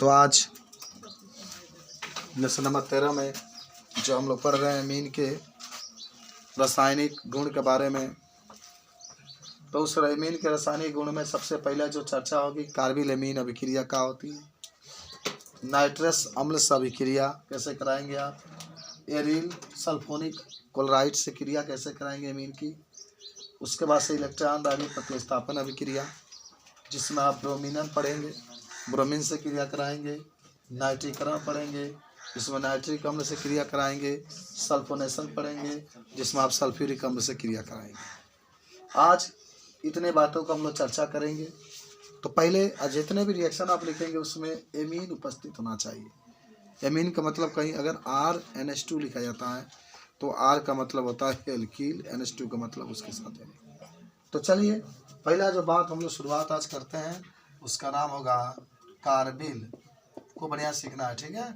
तो आज lesson number 13 में जो हम लोग पढ़ रहे हैं एमीन के रासायनिक गुण के बारे में, तो उस एमीन के रासायनिक गुण में सबसे पहले जो चर्चा होगी कार्बिल एमीन अभिक्रिया क्या होती है, नाइट्रस अम्ल से अभिक्रिया कैसे कराएंगे आप, एरिल सल्फोनिक क्लोराइड से क्रिया कैसे कराएंगे एमीन की, उसके बाद से इलेक्ट्रॉन दानी प्रतिस्थापन अभिक्रिया जिसमें आप ब्रोमीन पढ़ेंगे, ब्रोमीन से क्रिया कराएंगे, नाइट्रीकरण पढ़ेंगे जिसमें नाइट्रिक अम्ल से क्रिया कराएंगे, सल्फोनेशन पढ़ेंगे जिसमें आप सल्फ्यूरिक अम्ल से क्रिया कराएंगे। आज इतने बातों को हम लोग चर्चा करेंगे। तो पहले जितने भी रिएक्शन आप लिखेंगे उसमें एमीन उपस्थित होना चाहिए। एमीन का मतलब कहीं अगर RNH2 लिखा जाता है तो R का मतलब होता है एल्कील, NH2 का मतलब उसके साथ है। तो चलिए पहला जो बात हम लोग शुरुआत आज करते हैं उसका नाम होगा कार्बिल को बढ़िया सीखना है, ठीक है,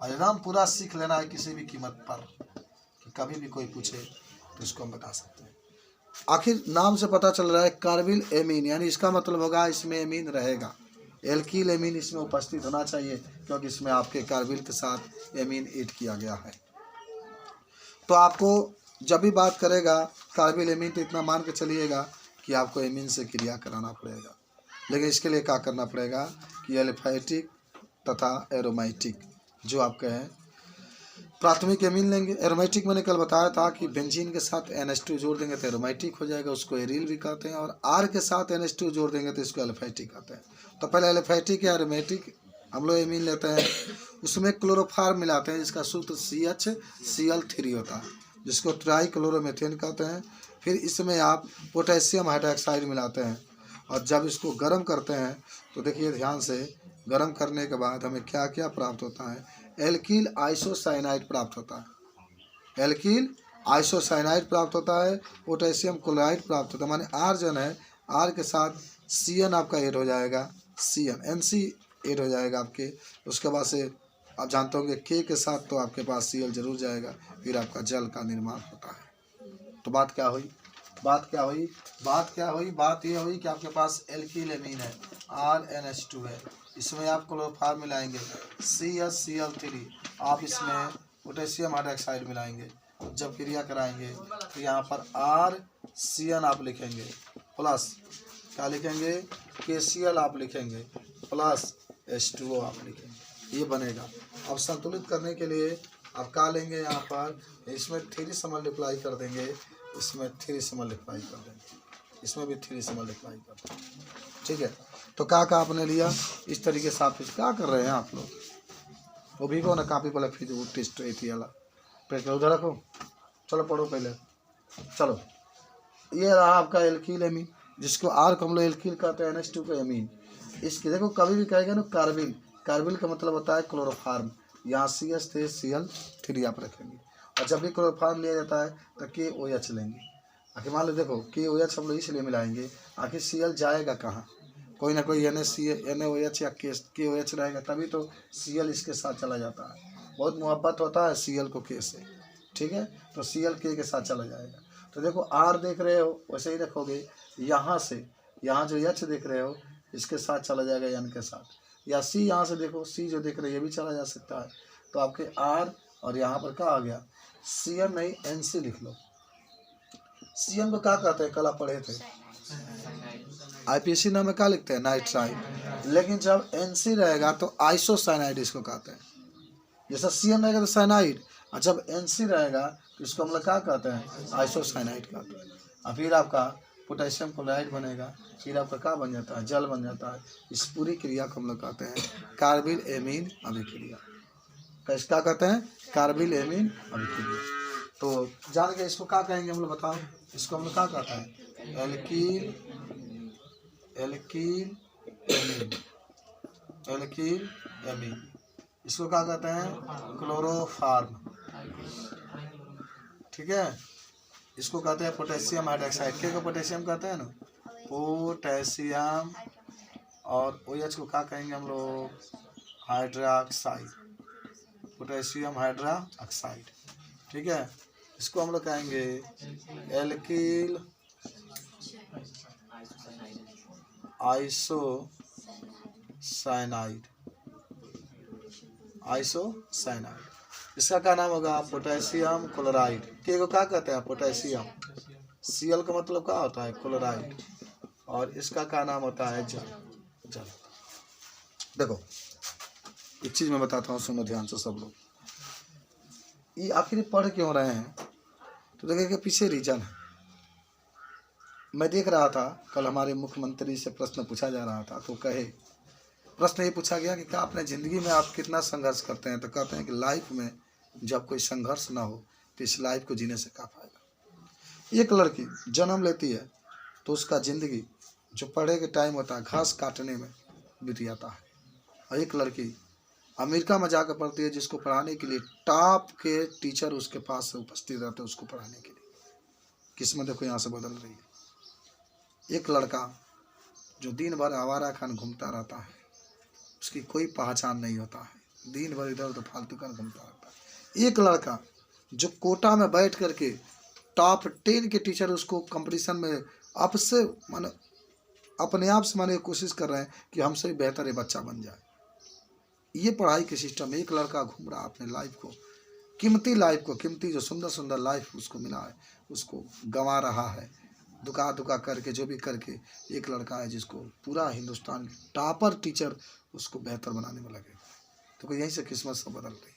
और एकदम पूरा सीख लेना है किसी भी कीमत पर, कि कभी भी कोई पूछे तो इसको हम बता सकते हैं। आखिर नाम से पता चल रहा है कार्बिल एमीन, यानी इसका मतलब होगा इसमें एमीन रहेगा, एल्कील एमीन इसमें उपस्थित होना चाहिए क्योंकि इसमें आपके कार्बिल के साथ एमीन ऐड किया गया है। तो आपको जब भी बात करेगा कार्बिल एमीन तो इतना मान के चलिएगा कि आपको एमीन से क्रिया कराना पड़ेगा, लेकिन इसके लिए क्या करना पड़ेगा कि एलिफैटिक तथा एरोमेटिक जो आपके हैं प्राथमिक एमीन लेंगे। एरोमेटिक मैंने कल बताया था कि बेंजीन के साथ NH2 जोड़ देंगे तो एरोमेटिक हो जाएगा, उसको एरिल भी कहते हैं, और R के साथ NH2 जोड़ देंगे तो इसको एलिफैटिक कहते हैं। तो पहले एलिफैटिक या एरोमेटिक हम लोग एमीन लेते हैं, उसमें क्लोरोफार्म मिलाते हैं जिसका सूत्र CHCl3 होता है जिसको ट्राई क्लोरोमेथेन कहते हैं। फिर इसमें आप पोटेशियम हाइड्रोक्साइड मिलाते हैं और जब इसको गर्म करते हैं तो देखिए ध्यान से, गर्म करने के बाद हमें क्या क्या प्राप्त होता है, एल्कील आइसोसाइनाइड प्राप्त होता है, एल्कील आइसोसाइनाइड प्राप्त होता है, पोटेशियम क्लोराइड प्राप्त होता है, माने R जो है R के साथ CN आपका ऐड हो जाएगा, NC ऐड हो जाएगा आपके। उसके बाद से आप जानते होंगे K के साथ तो आपके पास Cl जरूर जाएगा, फिर आपका जल का निर्माण होता है। तो बात क्या हुई, बात ये हुई कि आपके पास एल्कील एमीन है, RNH2 है, इसमें आप क्लोरोफार्म मिलाएंगे CHCl3, आप इसमें पोटेशियम हाइड्रोक्साइड मिलाएंगे, जब क्रिया कराएंगे तो यहाँ पर RCN आप लिखेंगे प्लस क्या लिखेंगे KCl आप लिखेंगे प्लस H2O आप लिखेंगे, ये बनेगा। अब संतुलित करने के लिए आप क्या लेंगे, यहाँ पर इसमें 3 से मल्टीप्लाई कर देंगे, इसमें 3 से मल्टीप्लाई कर देंगे, इसमें भी 3 से मल्टीप्लाई कर देंगे, ठीक है। तो क्या आपने लिया, इस तरीके से आप क्या कर रहे हैं आप लोग, वो भी को ना कापी पहले फिर वो टेस्ट थी वाला पेट उधर रखो, चलो पढ़ो पहले, चलो। ये रहा आपका एल्कील एमीन जिसको R को हम लोग एल्कील कहते हैं, NH2 का एमीन। इसकी देखो कभी भी कहेगा ना कार्बिल, कार्बिल का मतलब होता है क्लोरोफार्म, यहाँ CH3Cl3 आप रखेंगे, और जब भी क्लोरोफार्म लिया जाता है तो KOH लेंगे। आखिर मान लो देखो KOH हम लोग इसलिए मिलाएंगे, आखिर Cl जाएगा कहाँ, कोई ना कोई NaOH या KOH रहेगा तभी तो Cl इसके साथ चला जाता है, बहुत मोहब्बत होता है Cl को K से, ठीक है, तो Cl K के साथ चला जाएगा। तो देखो R देख रहे हो वैसे ही रखोगे, यहाँ से यहाँ जो H देख रहे हो इसके साथ चला जाएगा N के साथ, या C यहाँ से देखो C जो देख रहे हो ये भी चला जा सकता है, तो आपके R और यहाँ पर क्या आ गया CN नहीं NC लिख लो। CN को क्या कहते हैं, कल आप पढ़े थे IPC नाम में क्या लिखते हैं नाइट्राइड, लेकिन जब NC रहेगा तो आइसोसाइनाइड इसको कहते हैं। जैसा CN रहेगा तो साइनाइड, और जब NC रहेगा तो इसको हम लोग क्या कहते हैं आइसोसाइनाइड कहते हैं। और फिर आपका पोटेशियम क्लोराइड बनेगा, फिर आपका क्या बन जाता है जल बन जाता है। इस पूरी क्रिया को हम लोग कहते हैं कार्बिल एमीन अभिक्रिया, कैसे क्या कहते हैं कार्बिल एमीन अभिक्रिया। तो जान के इसको क्या कहेंगे हम लोग बताओ, इसको हम लोग क्या कहते हैं एल्कील एमीन, एल्कील एमीन, इसको क्या कहते हैं क्लोरोफार्म, ठीक है, इसको कहते हैं पोटेशियम हाइड्रोक्साइड, के को पोटेशियम कहते हैं ना, पोटेशियम, और OH को क्या कहेंगे हम लोग हाइड्रोक्साइड, पोटेशियम हाइड्रोक्साइड, ठीक है, इसको हम लोग कहेंगे एल्कील आइसोसाइनाइड, आइसोसाइनाइड। इसका क्या नाम होगा? Potassium chloride. के को क्या कहते हैं? पोटेशियम। Cl का मतलब क्या होता है? क्लोराइड। और इसका क्या नाम होता है? जल। देखो एक चीज मैं बताता हूँ, सुनो ध्यान से सब लोग। ये आखिर पढ़ क्यों रहे हैं? तो देखिए कि पीछे रीजन है। मैं देख रहा था कल हमारे मुख्यमंत्री से प्रश्न पूछा जा रहा था, तो कहे प्रश्न ये पूछा गया कि क्या अपने ज़िंदगी में आप कितना संघर्ष करते हैं? तो कहते हैं कि लाइफ में जब कोई संघर्ष ना हो तो इस लाइफ को जीने से क्या फायदा। एक लड़की जन्म लेती है तो उसका ज़िंदगी जो पढ़े के टाइम होता है घास काटने में बीत जाता है, और एक लड़की अमेरिका में जाकर पढ़ती है जिसको पढ़ाने के लिए टॉप के टीचर उसके पास से उपस्थित रहते हैं उसको पढ़ाने के लिए। किस्मत देखो यहाँ से बदल रही है। एक लड़का जो दिन भर आवारा खान घूमता रहता है, उसकी कोई पहचान नहीं होता है, दिन भर इधर उधर फालतू खान घूमता रहता है। एक लड़का जो कोटा में बैठ करके टॉप 10 के टीचर उसको कंपटीशन में आपसे माने अपने आप से माने कोशिश कर रहे हैं कि हमसे भी बेहतर ये बच्चा बन जाए। ये पढ़ाई के सिस्टम में एक लड़का घूम रहा अपने लाइफ को, कीमती लाइफ को, कीमती जो सुंदर सुंदर लाइफ उसको मिला है उसको गंवा रहा है, दुका दुका करके जो भी करके। एक लड़का है जिसको पूरा हिंदुस्तान के टॉपर टीचर उसको बेहतर बनाने में लगे। तो यहीं से किस्मत सब बदल रही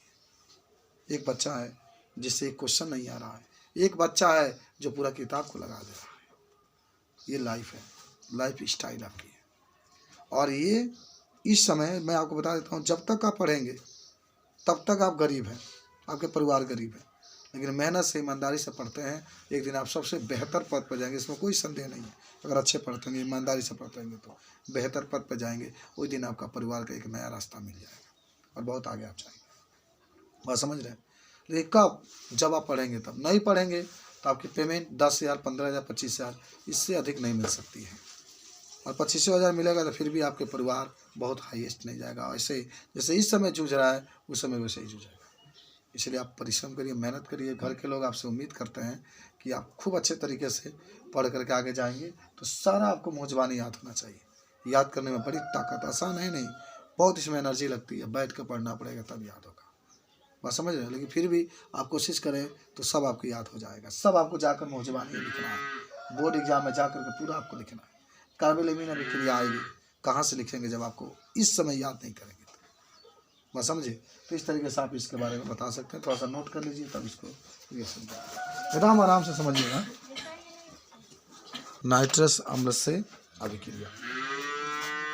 है। एक बच्चा है जिससे एक क्वेश्चन नहीं आ रहा है, एक बच्चा है जो पूरा किताब को लगा दे रहा है। ये लाइफ है, लाइफ स्टाइल आपकी है। और ये इस समय मैं आपको बता देता हूँ, जब तक आप पढ़ेंगे तब तक आप गरीब हैं, आपके परिवार गरीब है, लेकिन मेहनत से ईमानदारी से पढ़ते हैं एक दिन आप सबसे बेहतर पद पर जाएंगे, इसमें कोई संदेह नहीं है। अगर अच्छे पढ़ते होंगे, ईमानदारी से पढ़ते होंगे तो बेहतर पद पर जाएंगे। उस दिन आपका परिवार का एक नया रास्ता मिल जाएगा और बहुत आगे आप जाएंगे। बात समझ रहे हैं? लेकिन कब? जब आप पढ़ेंगे तब। नहीं पढ़ेंगे तो आपकी पेमेंट 10,000, 15,000, 25,000 इससे अधिक नहीं मिल सकती है। और 25,000 मिलेगा तो फिर भी आपके परिवार बहुत हाईएस्ट नहीं जाएगा। ऐसे जैसे इस समय जूझ रहा है उस समय वैसे ही जूझेगा। इसलिए आप परिश्रम करिए, मेहनत करिए। घर के लोग आपसे उम्मीद करते हैं कि आप खूब अच्छे तरीके से पढ़ करके आगे जाएंगे, तो सारा आपको मौजवानी याद होना चाहिए। याद करने में बड़ी ताकत, आसान है नहीं, बहुत इसमें एनर्जी लगती है। बैठ कर पढ़ना पड़ेगा तब याद होगा। बात समझ रहे हैं? लेकिन फिर भी आप कोशिश करें तो सब आपको याद हो जाएगा। सब आपको जाकर मौजवानी लिखना है, बोर्ड एग्जाम में जाकर के पूरा आपको लिखना है। काबिल अमीन अभिक्रिया आएगी, कहाँ से लिखेंगे जब आपको इस समय याद नहीं करेंगे तो। बात समझे? तो इस तरीके से आप इसके बारे में बता सकते हैं। थोड़ा सा नोट कर लीजिए तब इसको एकदम आराम से समझिएगा। नाइट्रस अम्ल से अभिक्रिया,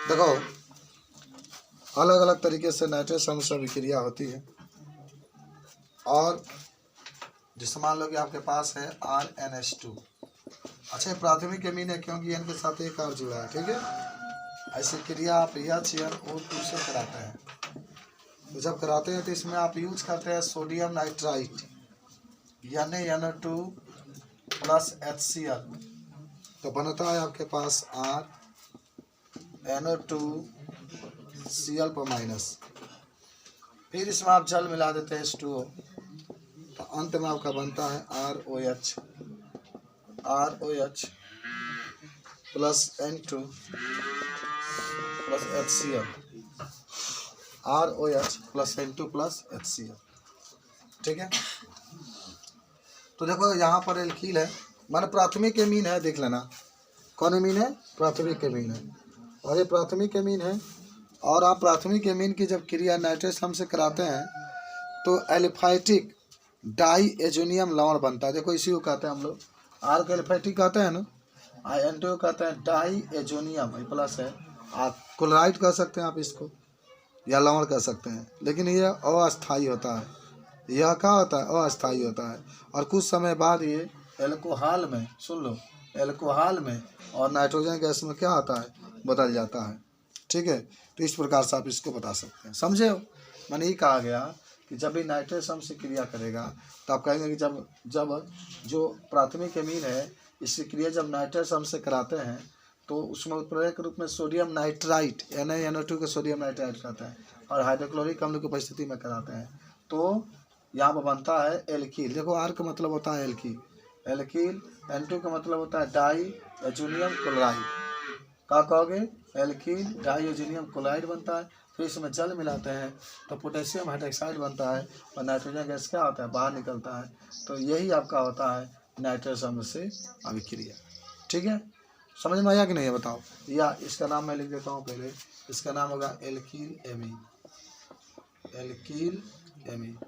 देखो अलग अलग तरीके से नाइट्रस अम्ल से अभिक्रिया होती है। और जैसे मान लो कि आपके पास है RnH2। अच्छा, प्राथमिक अमीन है क्योंकि N के साथ एक और जुड़ा है, ठीक है। ऐसी क्रिया आप HNO2 से कराते हैं। तो जब कराते हैं तो इसमें आप यूज करते हैं सोडियम नाइट्राइट यानी NO2 प्लस HCl। तो बनता है आपके पास NO2Cl पर माइनस। फिर इसमें आप जल मिला देते हैं H2O, तो अंत में आपका बनता है ROH plus N2 plus HCl, ROH plus N2 plus HCl, ठीक है। तो देखो यहाँ पर एल्कील है, माने प्राथमिक एमीन है, देख लेना कौन एमीन है? प्राथमिक एमीन है। और ये प्राथमिक एमीन है। और आप प्राथमिक एमीन की जब क्रिया नाइट्रस अम्ल से कराते हैं तो एलिफाइटिक डाईएजोनियम लवण बनता है। देखो इसी को कहते हैं हम लोग, आर को एलिफाइटिक कहते हैं ना, N2 को कहते हैं डाईएजोनियम प्लस है। आप क्लोराइड कह सकते हैं आप इसको, या लवण कह सकते हैं, लेकिन ये अस्थायी होता है। यह क्या होता है? अस्थायी होता है। और कुछ समय बाद ये एल्कोहल में, सुन लो, एल्कोहल में और नाइट्रोजन गैस में क्या होता है? बदल जाता है, ठीक है। तो इस प्रकार से आप इसको बता सकते हैं, समझे हो? मैंने ये कहा गया कि जब भी नाइट्रस अम्ल से क्रिया करेगा तो आप कहेंगे कि जब जो प्राथमिक एमीन है इसकी क्रिया जब नाइट्रस अम्ल से कराते हैं तो उसमें उत्प्रेरक के रूप में सोडियम नाइट्राइट यानी NO2 के सोडियम नाइट्राइट रहता है, और हाइड्रोक्लोरिक अम्ल की उपस्थिति में कराते हैं तो यहाँ पर बनता है एल्कील। देखो आर का मतलब होता है एल्कील, N2 का मतलब होता है डाईएजोनियम क्लोराइड, क्या कहोगे, एल्कीन डाइयोजेनियम क्लोराइड बनता है। फिर इसमें जल मिलाते हैं तो पोटेशियम हाइड्रोक्साइड बनता है और नाइट्रोजन गैस क्या होता है, बाहर निकलता है। तो यही आपका होता है नाइट्रस अम्ल से अभिक्रिया। ठीक है, समझ में आया कि नहीं है बताओ। या इसका नाम मैं लिख देता हूँ पहले, इसका नाम होगा एल्कील एमीन, एल्कील एमीन।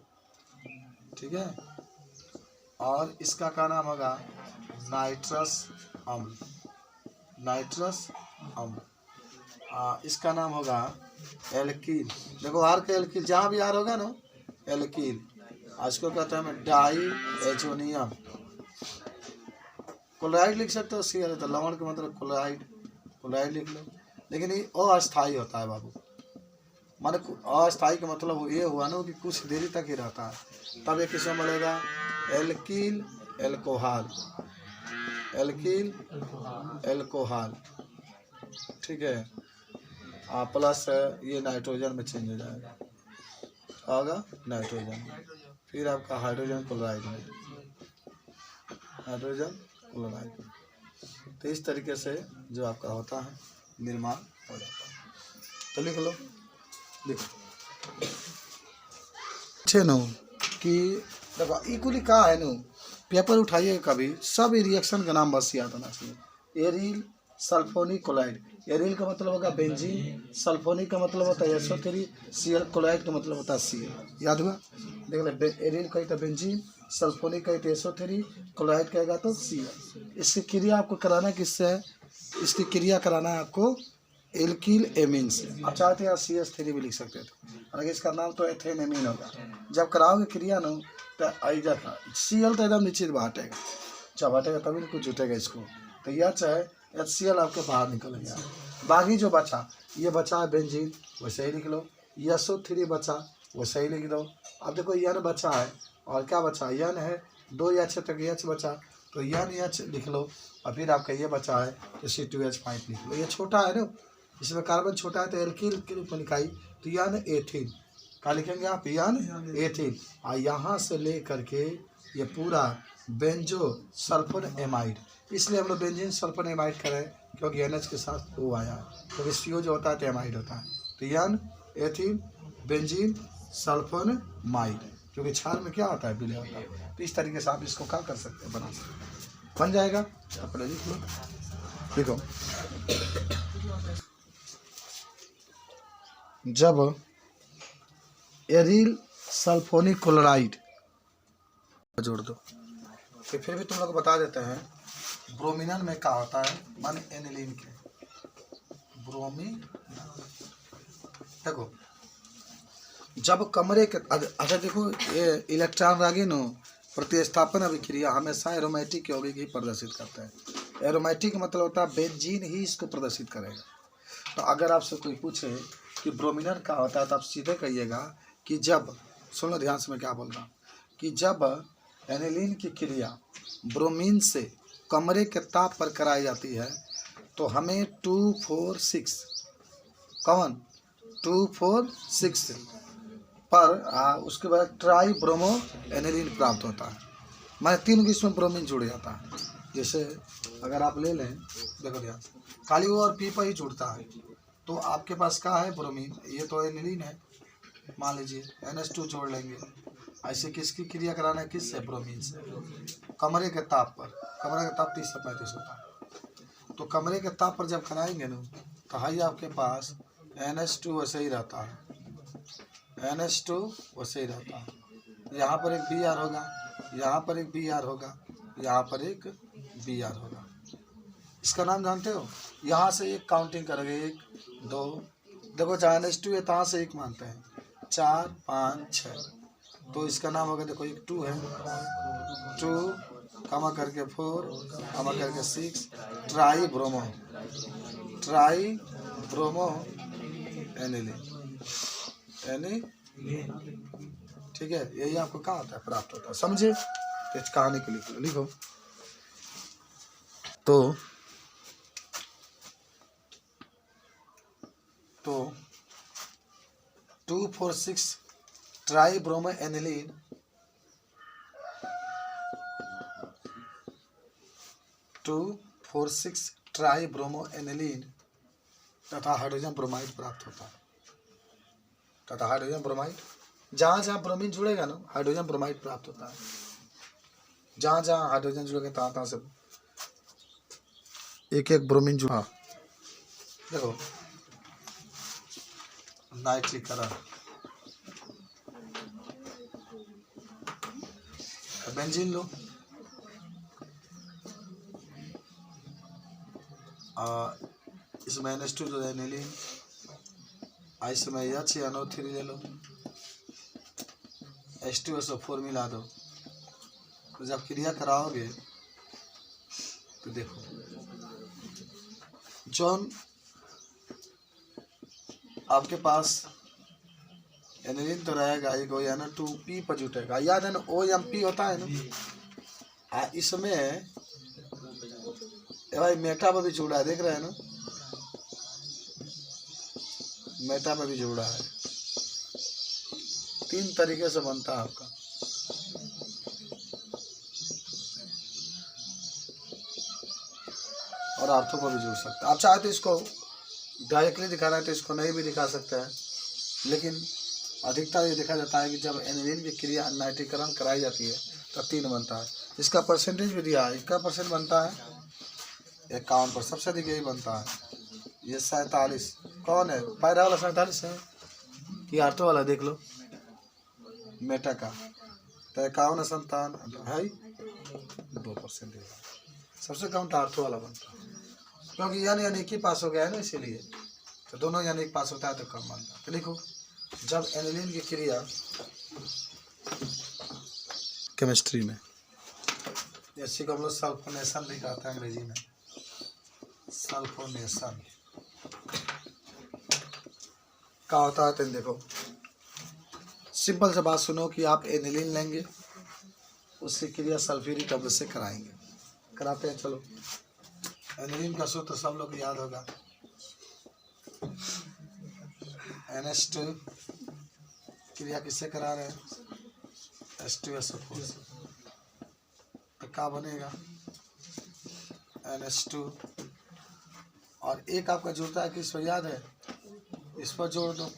ठीक है, और इसका क्या नाम होगा, नाइट्रस अम्ल, नाइट्रस अम्ल। इसका नाम होगा एल्कील। देखो आर का एल्कील, जहाँ भी आर होगा ना एल्कील, इसको कहते हैं डाई एजोनियम। क्लोराइड लिख सकते हो, सी है तो लवण का मतलब क्लोराइड, क्लोराइड लिख लो। लेकिन ये अस्थायी होता है बाबू, माने अस्थायी का मतलब ये हुआ ना कि कुछ देरी तक ही रहता है। तब ये किसमें मिलेगा, एल्कील एल्कोहल, एल्कील एल्कोहल। ठीक है, प्लस ये नाइट्रोजन में चेंज हो जाएगा, आगा नाइट्रोजन, फिर आपका हाइड्रोजन क्लोराइड में, हाइड्रोजन क्लोराइड। तो इस तरीके से जो आपका होता है निर्माण हो जाता है। तो लिख लो, लिखो अच्छे नो कि देखो इक्वली का है नो, पेपर उठाइए कभी, सब रिएक्शन का नाम बस याद होना चाहिए। एरिल सल्फोनिक क्लोराइड, एरिल का मतलब होगा बेंजीन, सल्फोनिक का मतलब होता है SO3, Cl क्लोराइड का मतलब होता है Cl। याद हुआ, देख ले, एरिल कही तो बेंजीन, सल्फोनिक कही तो SO3, क्लोराइड कहेगा तो Cl। इसकी क्रिया आपको कराना किससे है, इसकी क्रिया कराना है आपको एल्कील एमीन से। आप चाहते हैं CH3 भी लिख सकते थे, हालांकि इसका नाम तो एथेन एमीन होगा। जब कराओगे क्रिया न तो ऐजा था Cl तो एकदम निश्चित बांटेगा, जब हटेगा तभी ना कुछ जुटेगा इसको। तो यह चाहे HCl आपके बाहर निकल गया, बाकी जो बचा, ये बचा है बेंजीन, वैसे ही लिख लो। SO3 बचा, वैसे ही लिख दो। अब देखो यन बचा है, और क्या बचा, यन है 2 H तक H बचा, तो यन H लिख लो। और फिर आपका ये बचा है तो C2H5 लिख लो। ये छोटा है ना, इसमें कार्बन छोटा है तो एल्कील के रूप में लिखाई, तो यन एथिन क्या लिखेंगे आप, यन एथिन। और यहाँ से ले करके ये पूरा बेंजो सल्फर एमाइड, इसलिए हम लोग बेंजीन सल्फर एमाइड करें क्योंकि NH के साथ O आया है, तो CO जो होता है तो एमाइड होता है। तो यन एथिन बेंजीन सल्फर माइड, क्योंकि क्षार में क्या होता है, विलय होता है। तो इस तरीके से आप इसको क्या कर सकते हैं, बना सकते हैं, बन जाएगा। अपने लिख लो, देखो जब एरिल सल्फोनिक क्लोराइड जोड़ दो, तो फिर भी तुम लोग बता देते हैं ब्रोमिनन में क्या होता है, मान एनिलीन के ब्रोमीन। देखो जब कमरे के अच्छा देखो, ये इलेक्ट्रॉन रागी नो प्रतिस्थापन अभिक्रिया हमेशा एरोमेटिक यौगिक ही प्रदर्शित करता है। एरोमेटिक मतलब होता है बेंजीन ही इसको प्रदर्शित करेगा। तो अगर आपसे कोई पूछे कि ब्रोमिनन क्या होता है, तो आप सीधे कहिएगा कि जब, सुन लो ध्यान से मैं क्या बोल रहा हूँ, कि जब एनिलीन की क्रिया ब्रोमीन से कमरे के ताप पर कराई जाती है तो हमें 246 कौन 246 पर उसके बाद ट्राई ब्रोमो एनिलीन प्राप्त होता है। माने 3 इसमें ब्रोमीन जुड़ जाता है। जैसे अगर आप ले लें, देखो ध्यान से, खाली वो और पी पर ही जुड़ता है, तो आपके पास क्या है, ब्रोमीन, ये तो एनिलीन है, मान लीजिए NH2 जोड़ लेंगे। ऐसे किसकी क्रिया कराना है, किससे, ब्रोमीन से, कमरे के ताप पर। कमरे का ताप 30 से 35 होता है, तो कमरे के ताप पर जब कराएंगे ना, तो हाई आपके पास NH2 वैसे ही रहता है, NH2 वैसे ही रहता है। यहाँ पर एक Br होगा, यहाँ पर एक Br होगा, यहाँ पर एक Br होगा। इसका नाम जानते हो, यहाँ से एक काउंटिंग करोगे, 1 2, देखो चाहे NH2 है तो यहाँ से एक मानते हैं, 4 5 6, तो इसका नाम होगा, देखो एक 2 है, 2 कमा करके 4 कमा करके 6, try bromo, try bromo aniline, ठीक है। यही आपको क्या होता है, प्राप्त होता है, समझे। तो इस कहानी को लिखो, लिखो तो 246 try bromo aniline 246 try bromo aniline तथा हाइड्रोजन ब्रोमाइड प्राप्त होता है। तथा हाइड्रोजन ब्रोमाइड, जहाँ जहाँ ब्रोमीन जुड़ेगा ना हाइड्रोजन ब्रोमाइड प्राप्त होता है। जहाँ जहाँ हाइड्रोजन जुड़ेगा तहाँ तहाँ से एक एक ब्रोमीन जुड़ा। देखो नाइट्रिकरण, बेंजीन लो, इसमें NH2 जो है एनिलीन, इसमें HNO3 ले लो, H2SO4 मिला दो। तो जब क्रिया कराओगे तो देखो जौन आपके पास एनिलीन तो रहेगा, एक ONO2P पर जुटेगा, याद है ना OMP होता है ना। इसमें भाई मेटा में भी जुड़ा है, देख रहे हैं ना, मेटा में भी जुड़ा है। 3 तरीके से बनता है आपका। और आर्थो पर भी जुड़ सकता है। आप चाहे तो इसको डायरेक्टली दिखाना है तो इसको नहीं भी दिखा सकते हैं, लेकिन अधिकतर ये देखा जाता है कि जब एनिलीन की क्रिया नाइट्रीकरण कराई जाती है तो 3 बनता है। इसका परसेंटेज भी दिया है, इसका परसेंट बनता है 51%, सबसे अधिक यही बनता है। ये 47 कौन है, पैरा वाला 47 है कि आर्थो वाला, देख लो मेटा का तो 51 है 2%। सबसे कम तो आर्थो वाला बनता है, क्योंकि यानी एक ही पास हो गया है ना, इसीलिए तो दोनों यानी एक पास होता है तो कम बनता है। तो देखो जब एनिलीन की क्रिया केमिस्ट्री में, जैसे को हम लोग सल्फोनेशन भी कहते हैं अंग्रेजी में, सल्फोनेशन क्या होता है। तो देखो सिंपल से बात सुनो कि आप एनिलीन लेंगे, उसकी क्रिया सल्फ्यूरिक अम्ल से कराएंगे, कराते हैं। चलो एनिलीन का सूत्र सब लोग को याद होगा, NH2 क्रिया किससे करा रहे हैं, H2SO4 से। तो क्या बनेगा NH2 और एक आपका जुड़ता है किस पर, याद है, इस पर जोड़ दो,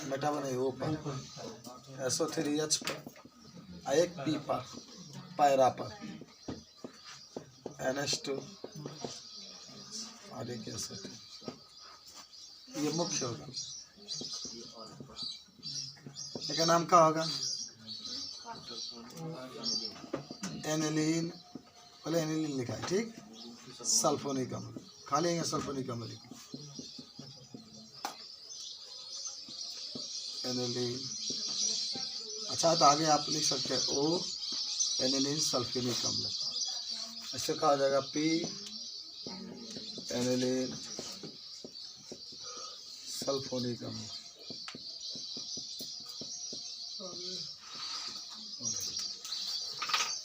मेटा बने O पर, SO3H पर, एक P पर, पैरा पर, NH2 और एक SO3। ये मुख्य होगा, इसका नाम क्या होगा, एनिलीन, पहले एनिलीन लिखा है ठीक, सल्फोनिक अम्ल, खा लेंगे सल्फोनिक अम्ल लिखा, एनिलीन। अच्छा तो आगे आप लिख सकते हैं O एनिलीन सल्फोनिक अम्ल, ऐसे कहा जाएगा P एनिलीन सल्फोनिक अम्ल।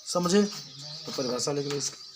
समझे, तो परिभाषा लिख लो इसकी।